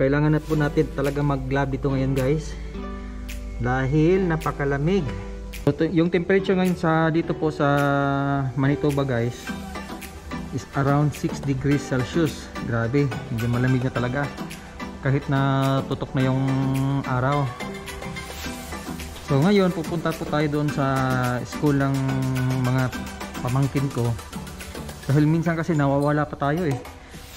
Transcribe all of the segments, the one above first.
kailangan na po natin talaga mag-glove dito ngayon guys. Dahil napakalamig. So, yung temperature ngayon dito po sa Manitoba guys is around 6 degrees Celsius. Grabe, medyo malamig na talaga. Kahit na tutok na yung araw. So ngayon pupunta po tayo doon sa school ng mga pamangkin ko. Dahil minsan kasi nawawala pa tayo eh.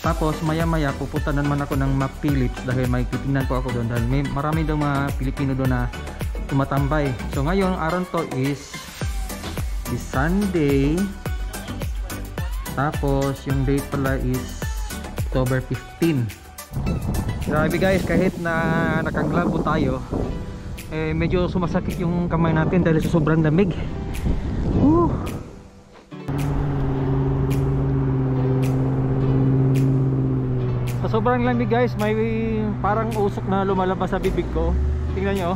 Tapos maya maya pupunta naman ako ng Map Philips dahil may titingnan po ako doon. Dahil may marami daw mga Pilipino doon na tumatambay. So ngayon araw to is Sunday. Tapos yung date pala is October 15. Grabe guys, kahit na nakaglabo tayo medyo sumasakit yung kamay natin dahil sa sobrang lamig. Sa sobrang lamig guys, may parang usok na lumalabas sa bibig ko. Tingnan nyo.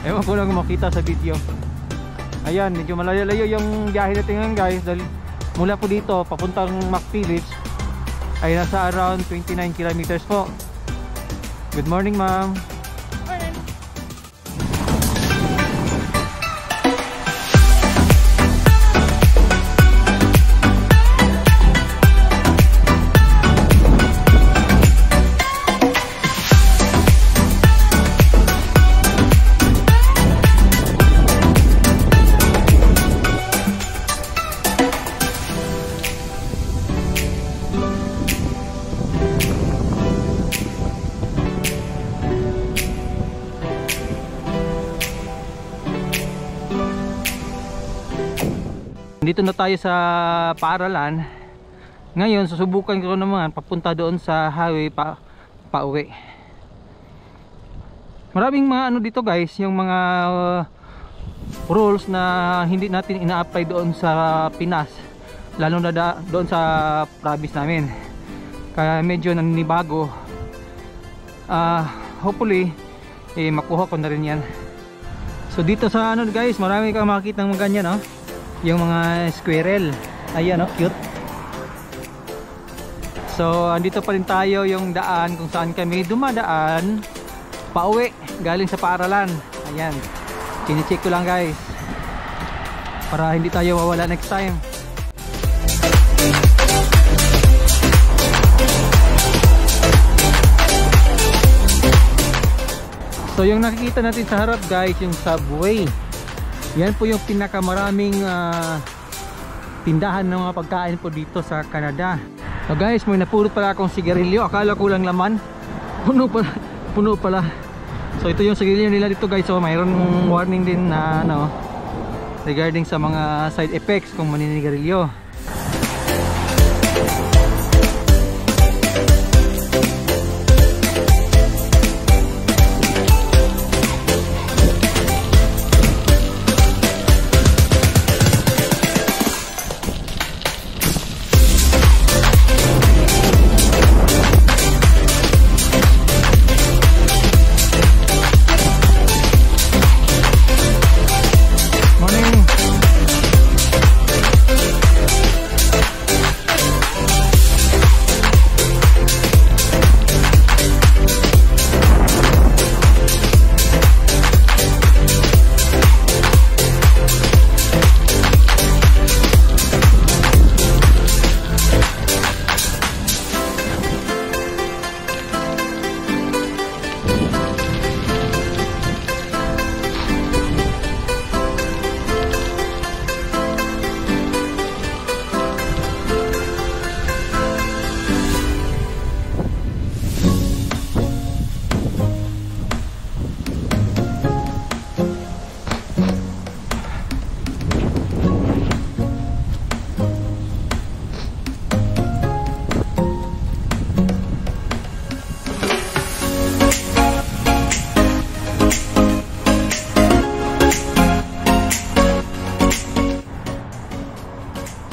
Ewan ko lang makita sa video. Ayan, medyo malayo-layo yung biyahe natin ngayon guys. Dahil mula po dito papuntang Map Philips ay nasa around 29 kilometers po. Good morning ma'am. Morning. Dito na tayo sa paaralan. Ngayon susubukan ko naman papunta doon sa highway pauwi. Maraming mga ano dito guys, yung mga rules na hindi natin ina-apply doon sa Pinas, lalo na doon sa province namin. Kaya medyo naninibago. Hopefully makuha ko na rin yan. So dito sa ano guys, marami kang makikita ng ganyan, no? Yung mga squirrel. Ayan, oh, cute. So andito pa rin tayo yung daan kung saan kami dumadaan pauwi galing sa paaralan. Ayan, kinicheck ko lang guys para hindi tayo mawala next time. So yung nakikita natin sa harap guys, yung subway. Yan po yung pinakamaraming tindahan ng mga pagkain po dito sa Canada. So guys, may napulot pala akong sigarilyo. Akala ko lang laman. Puno pala. So ito yung sigarilyo nila dito guys. So mayroong warning din na ano, regarding sa mga side effects kung maninigarilyo.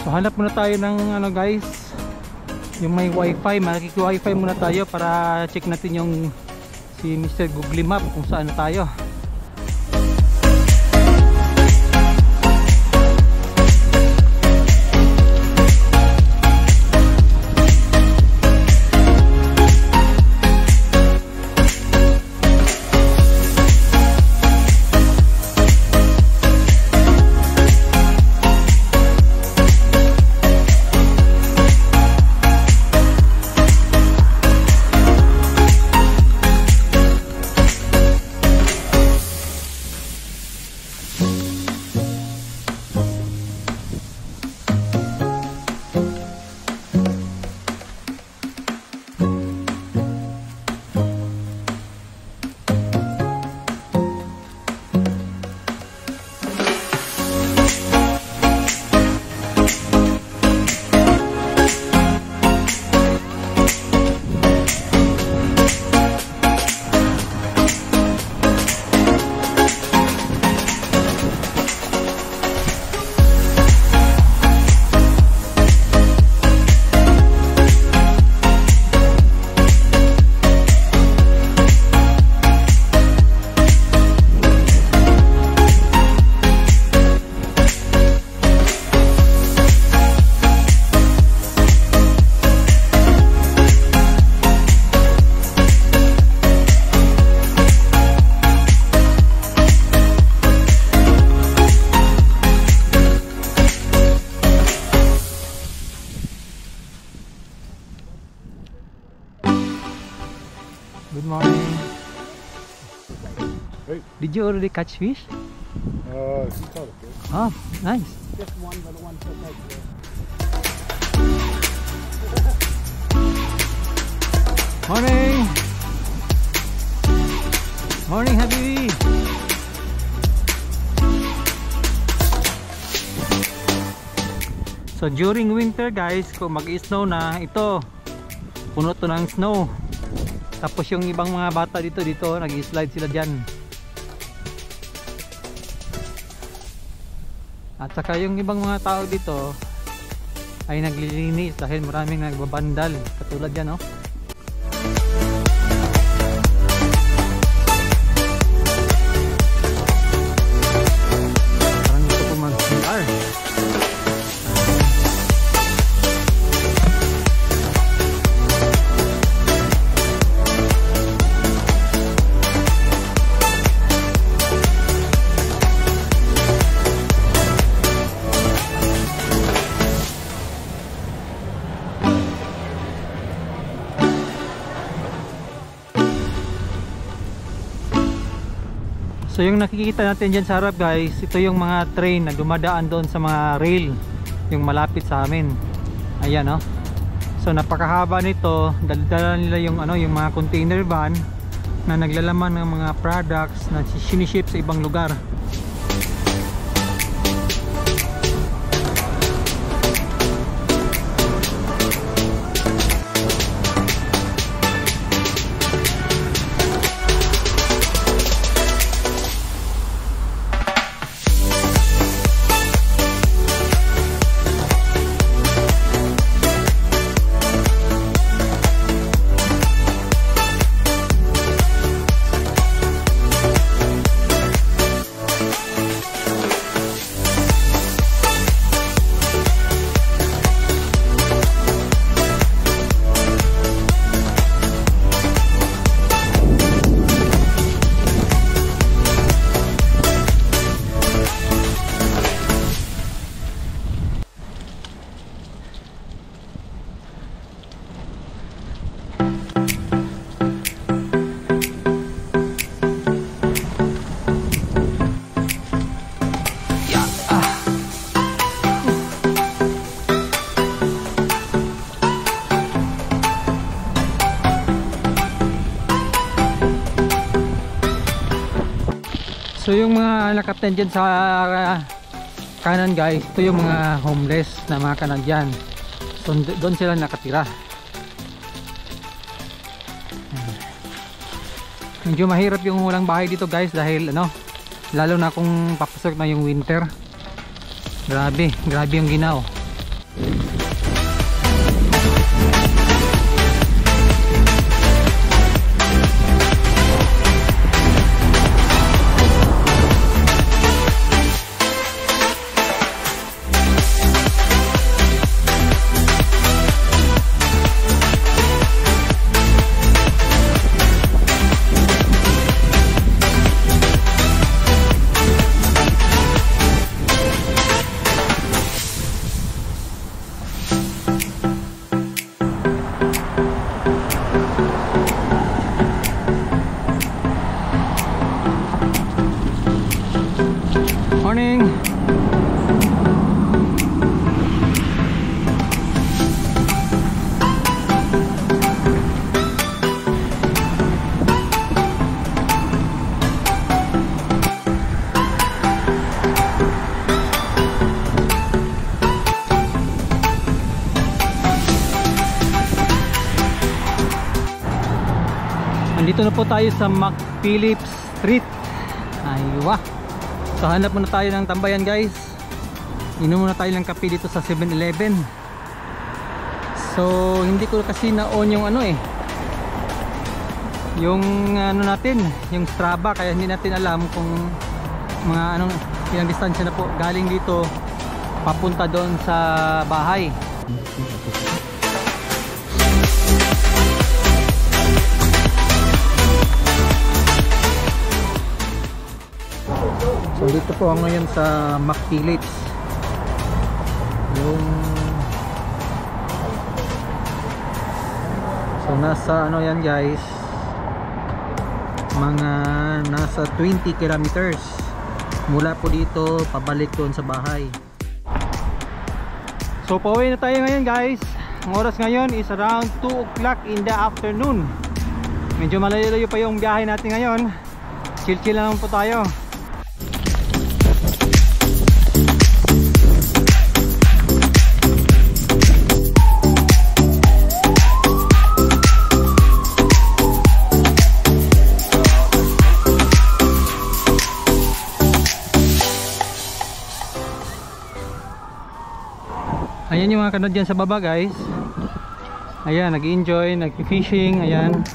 So hanap muna tayo ng ano guys, yung may wifi, makiki-wifi muna tayo para check natin yung si Mr. Google Map kung saan na tayo. Did you already catch fish? He caught a fish. Oh, nice. Just one, but the one so big. Morning! Morning, Habibi! So during winter guys, kung mag-snow na, ito puno to ng snow. Tapos yung ibang mga bata dito nag-slide sila dyan. At saka yung ibang mga tao dito ay naglilinis dahil maraming nagbabandal katulad yan, no? Parang gusto ko mag-CR. So yung nakikita natin dyan sa harap guys, ito yung mga train na dumadaan doon sa mga rail, yung malapit sa amin. Ayan, no? So napakahaba nito, dala nila yung yung mga container van na naglalaman ng mga products na siniship sa ibang lugar. So yung mga nakapten dyan sa kanan guys, ito yung mga homeless na mga Canadian. So doon sila nakatira. Medyo mahirap yung walang bahay dito guys dahil lalo na kung papasok na yung winter. Grabe yung ginaw. Morning. Andito na po tayo sa McPhillips Street. Aywa. So hanap muna tayo ng tambayan guys. Inom muna tayo ng kape dito sa 7-Eleven. So hindi ko kasi na-on yung yung natin, yung Strava, kaya hindi natin alam kung mga ilang distansya na po galing dito papunta doon sa bahay. So dito po ako ngayon sa McPhillips. So nasa yan guys, mga nasa 20 kilometers mula po dito pabalik doon sa bahay. So pauwi na tayo ngayon guys. Ang oras ngayon is around 2 o'clock in the afternoon. Medyo malayo-layo pa yung biyahe natin ngayon. Chill-chill lang po tayo. Ayan yung mga Canadian sa baba guys. Ayan, nag-enjoy, nag-fishing, ayan.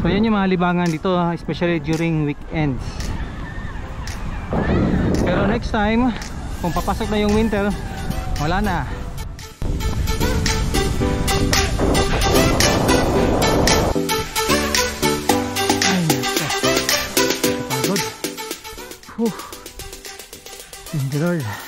So ayan yung mga libangan dito, especially during weekends. Pero next time, kung papasok na yung winter, wala na. Ay, napagod. Thank you Lord.